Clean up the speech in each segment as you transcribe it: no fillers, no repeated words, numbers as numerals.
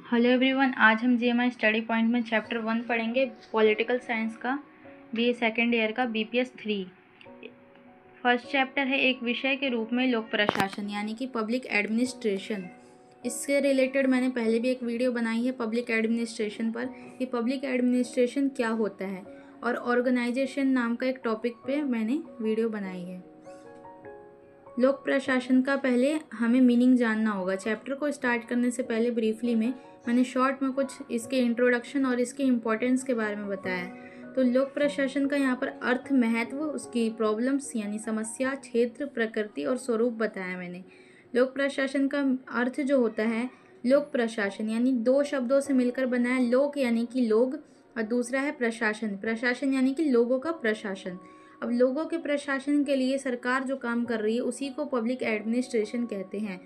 Hello everyone, आज हम GMI study point में चैप्टर 1 पढ़ेंगे पॉलिटिकल साइंस का बीए सेकेंड ईयर का बीपीएस 3। फर्स्ट चैप्टर है एक विषय के रूप में लोक प्रशासन यानी कि पब्लिक एडमिनिस्ट्रेशन। इससे रिलेटेड मैंने पहले भी एक वीडियो बनाई है पब्लिक एडमिनिस्ट्रेशन पर कि पब्लिक एडमिनिस्ट्रेशन क्या होता है, और ऑर्गेनाइजेशन नाम का एक टॉपिक पे मैंने वीडियो बनाई है। लोक प्रशासन का पहले हमें मीनिंग जानना होगा। चैप्टर को स्टार्ट करने से पहले ब्रीफली में मैंने शॉर्ट में कुछ इसके इंट्रोडक्शन और इसके इम्पोर्टेंस के बारे में बताया है। तो लोक प्रशासन का यहाँ पर अर्थ, महत्व, उसकी प्रॉब्लम्स यानी समस्या, क्षेत्र, प्रकृति और स्वरूप बताया मैंने। लोक प्रशासन का अर्थ जो होता है, लोक प्रशासन यानी दो शब्दों से मिलकर बना है। लोक यानी कि लोग और दूसरा है प्रशासन। प्रशासन यानी कि लोगों का प्रशासन। अब लोगों के प्रशासन के लिए सरकार जो काम कर रही है उसी को पब्लिक एडमिनिस्ट्रेशन कहते हैं।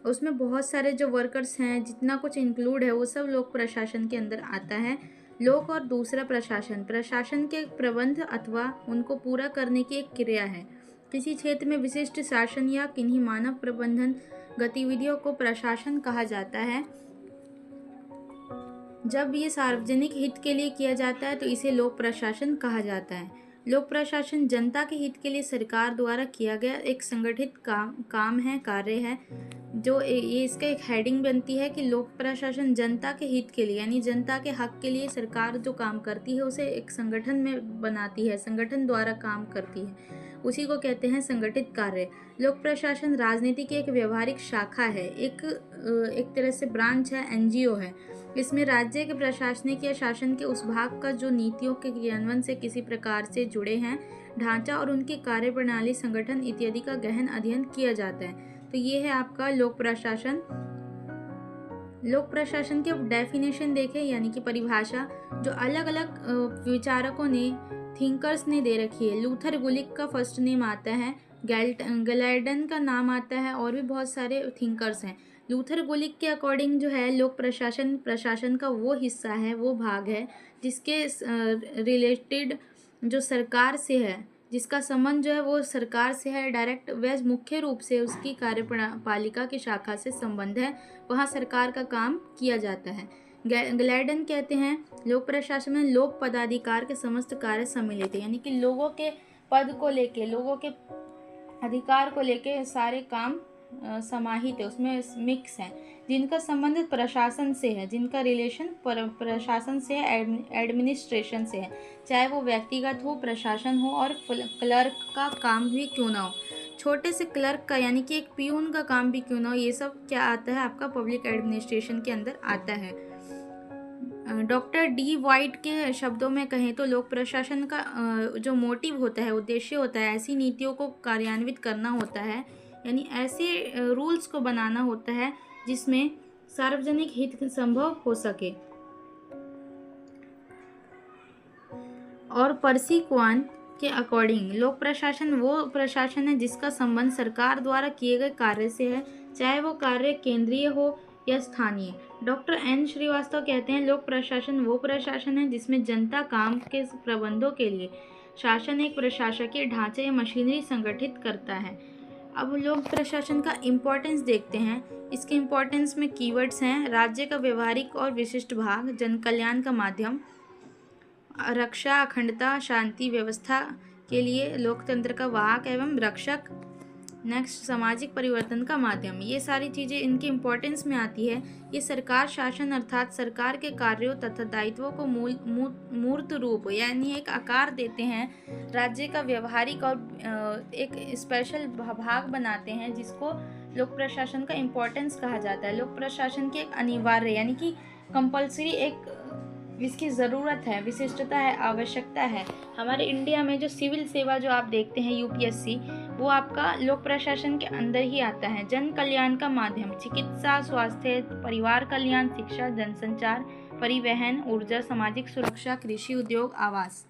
उसमें बहुत सारे जो वर्कर्स हैं, जितना कुछ इंक्लूड है वो सब लोक प्रशासन के अंदर आता है। लोक और दूसरा प्रशासन, प्रशासन के प्रबंध अथवा उनको पूरा करने की एक क्रिया है। किसी क्षेत्र में विशिष्ट शासन या किन्हीं मानव प्रबंधन गतिविधियों को प्रशासन कहा जाता है। जब ये सार्वजनिक हित के लिए किया जाता है तो इसे लोक प्रशासन कहा जाता है। लोक प्रशासन जनता के हित के लिए सरकार द्वारा किया गया एक संगठित काम है, कार्य है। जो ये इसका एक हेडिंग बनती है कि लोक प्रशासन जनता के हित के लिए यानी जनता के हक के लिए सरकार जो काम करती है उसे एक संगठन में बनाती है, संगठन द्वारा काम करती है, उसी को कहते हैं संगठित कार्य। लोक प्रशासन राजनीति की एक व्यवहारिक शाखा है, एक तरह से ब्रांच है, एनजीओ है। इसमें राज्य के प्रशासनिक या शासन के उस भाग का जो नीतियों के क्रियान्वयन से किसी प्रकार से जुड़े हैं, ढांचा और उनकी कार्यप्रणाली, संगठन इत्यादि का गहन अध्ययन किया जाता है। तो ये है आपका लोक प्रशासन। लोक प्रशासन की डेफिनेशन देखें यानी कि परिभाषा, जो अलग अलग विचारकों ने, थिंकर्स ने दे रखी है। लूथर गुलिक का फर्स्ट नेम आता है, गैल्डन का नाम आता है, और भी बहुत सारे थिंकर्स हैं। लूथर गुलिक के अकॉर्डिंग जो है लोक प्रशासन प्रशासन का वो हिस्सा है, वो भाग है जिसके रिलेटेड जो सरकार से है, जिसका संबंध जो है वो सरकार से है डायरेक्ट, वह मुख्य रूप से उसकी कार्यपालिका की शाखा से संबंध है, वहाँ सरकार का काम किया जाता है। ग्लैडन कहते हैं लोक प्रशासन में लोक पदाधिकार के समस्त कार्य सम्मिलित है, यानी कि लोगों के पद को लेके, लोगों के अधिकार को लेके सारे काम समाहित है, उसमें मिक्स है, जिनका संबंध प्रशासन से है, जिनका रिलेशन प्रशासन से है, एडमिनिस्ट्रेशन से है, चाहे वो व्यक्तिगत हो, प्रशासन हो, और क्लर्क का काम भी क्यों ना हो, छोटे से क्लर्क का यानी कि एक पियून का काम भी क्यों ना हो, ये सब क्या आता है आपका पब्लिक एडमिनिस्ट्रेशन के अंदर आता है। डॉक्टर डी वाइट के शब्दों में कहें तो लोक प्रशासन का जो मोटिव होता है, उद्देश्य होता है, ऐसी नीतियों को कार्यान्वित करना होता है, यानी ऐसे रूल्स को बनाना होता है जिसमें सार्वजनिक हित संभव हो सके। और पर्सी क्वान के अकॉर्डिंग लोक प्रशासन वो प्रशासन है जिसका संबंध सरकार द्वारा किए गए कार्य से है, चाहे वो कार्य केंद्रीय हो या स्थानीय। डॉक्टर एन श्रीवास्तव कहते हैं लोक प्रशासन वो प्रशासन है जिसमें जनता काम के प्रबंधों के लिए शासन एक प्रशासकीय ढांचे या मशीनरी संगठित करता है। अब लोक प्रशासन का इम्पोर्टेंस देखते हैं। इसके इम्पोर्टेंस में कीवर्ड्स हैं: राज्य का व्यवहारिक और विशिष्ट भाग, जन कल्याण का माध्यम, रक्षा, अखंडता, शांति व्यवस्था के लिए लोकतंत्र का वाहक एवं रक्षक, नेक्स्ट सामाजिक परिवर्तन का माध्यम। ये सारी चीज़ें इनकी इम्पोर्टेंस में आती है। ये सरकार शासन अर्थात सरकार के कार्यों तथा दायित्वों को मूर्त रूप यानी एक आकार देते हैं, राज्य का व्यवहारिक और एक स्पेशल भाग बनाते हैं, जिसको लोक प्रशासन का इम्पोर्टेंस कहा जाता है। लोक प्रशासन की एक अनिवार्य यानी कि कंपल्सरी एक इसकी ज़रूरत है, विशिष्टता है, आवश्यकता है। हमारे इंडिया में जो सिविल सेवा जो आप देखते हैं यूपीएससी, वो आपका लोक प्रशासन के अंदर ही आता है। जन कल्याण का माध्यम चिकित्सा, स्वास्थ्य, परिवार कल्याण, शिक्षा, जनसंचार, परिवहन, ऊर्जा, सामाजिक सुरक्षा, कृषि, उद्योग, आवास।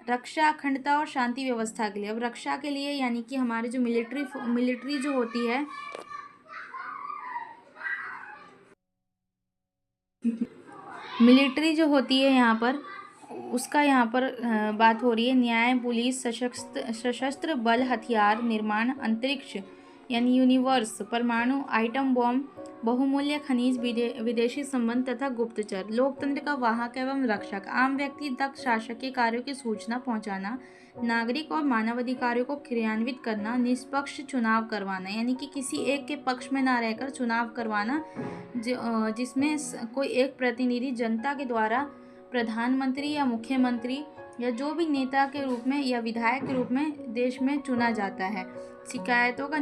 रक्षा, अखंडता और शांति व्यवस्था के लिए। अब रक्षा के लिए यानी कि हमारे जो मिलिट्री जो होती है, मिलिट्री जो होती है यहाँ पर, उसका यहाँ पर बात हो रही है। न्याय, पुलिस, सशस्त्र बल, हथियार निर्माण, अंतरिक्ष, यानी यूनिवर्स, परमाणु, आइटम बॉम्ब, बहुमूल्य खनिज, विदेशी संबंध तथा गुप्तचर। लोकतंत्र का वाहक एवं रक्षक, आम व्यक्ति तक शासक के कार्यों की सूचना पहुंचाना, नागरिक और मानवाधिकारों को क्रियान्वित करना, निष्पक्ष चुनाव करवाना, यानी कि किसी एक के पक्ष में ना रहकर चुनाव करवाना जिसमें कोई एक प्रतिनिधि जनता के द्वारा प्रधानमंत्री या मुख्यमंत्री या जो भी नेता के रूप में या विधायक के रूप में देश में चुना जाता है। शिकायतों का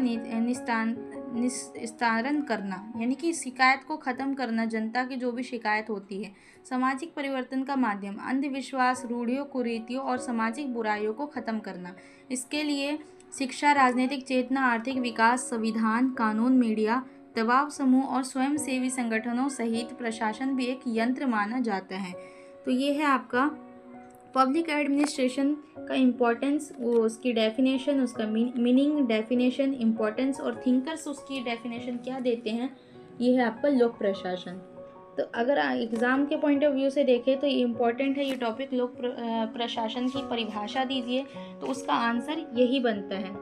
निस्तारण करना, यानी कि शिकायत को ख़त्म करना, जनता की जो भी शिकायत होती है। सामाजिक परिवर्तन का माध्यम, अंधविश्वास, रूढ़ियों, कुरीतियों और सामाजिक बुराइयों को ख़त्म करना। इसके लिए शिक्षा, राजनीतिक चेतना, आर्थिक विकास, संविधान, कानून, मीडिया, दबाव समूह और स्वयंसेवी संगठनों सहित प्रशासन भी एक यंत्र माना जाता है। तो ये है आपका पब्लिक एडमिनिस्ट्रेशन का इम्पोर्टेंस, वो उसकी डेफिनेशन, उसका मीनिंग, डेफिनेशन, इम्पोर्टेंस और थिंकर्स उसकी डेफिनेशन क्या देते हैं। ये है आपका लोक प्रशासन। तो अगर एग्ज़ाम के पॉइंट ऑफ व्यू से देखें तो ये इम्पोर्टेंट है ये टॉपिक। लोक प्रशासन की परिभाषा दीजिए तो उसका आंसर यही बनता है।